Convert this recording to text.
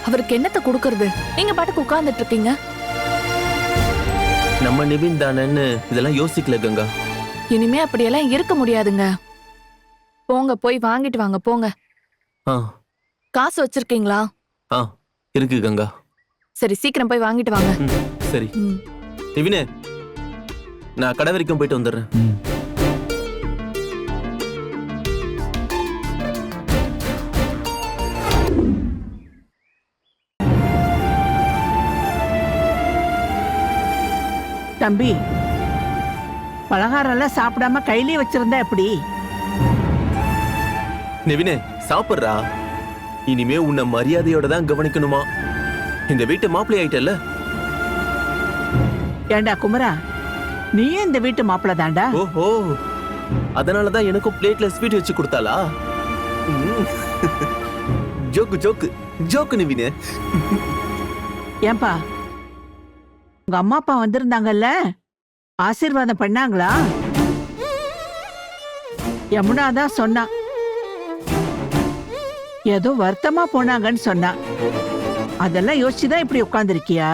அவருக்கு என்னத்த கொடுக்கறது? நீங்க பாட்டுக்கு உட்கார்ந்துட்டு இருக்கீங்க. நம்ம நிவின் தானேன்னு இதெல்லாம் யோசிக்கல கங்கா. இனிமே அப்படியெல்லாம் இருக்க முடியாதுங்க. போங்க, போய் வாங்கிட்டு வாங்க போங்க. ஆ காசு வச்சிருக்கீங்களா? ஆ இருக்கு கங்கா. சரி, சீக்கிரம் போய் வாங்கிட்டு வாங்க. சரி நிவினே, நான் கடை வரைக்கும் போயிட்டு வந்துடுறேன். தம்பி, பலகாரம் எல்லாம் சாப்பிடாம கையிலே வச்சிருந்தா எப்படி? நிவினே சாப்பிடுறா. இனிமே உன்னை மரியாதையோட தான் கவனிக்கணுமா? இந்த வீட்டு மாப்பிள்ளை ஆயிட்டல்ல. ஏண்டா குமரா, நீயும் இந்த வீட்டு மாப்பிள்ள தாண்டா. ஓஹோ, அதனாலதான் எனக்கும் பிளேட்ல ஸ்வீட் வச்சு கொடுத்தாளா? ஜோக்கு ஜோக்கு ஜோக்கு நிவினே. ஏன்பா, உங்க அம்மா அப்பா வந்திருந்தாங்கல்ல, ஆசீர்வாதம் பண்ணாங்களா? யமுனா தான் சொன்னா, ஏதோ வருத்தமா போனாங்கன்னு சொன்னா. அதெல்லாம் யோசிச்சுதான் இப்படி உட்கார்ந்துருக்கியா?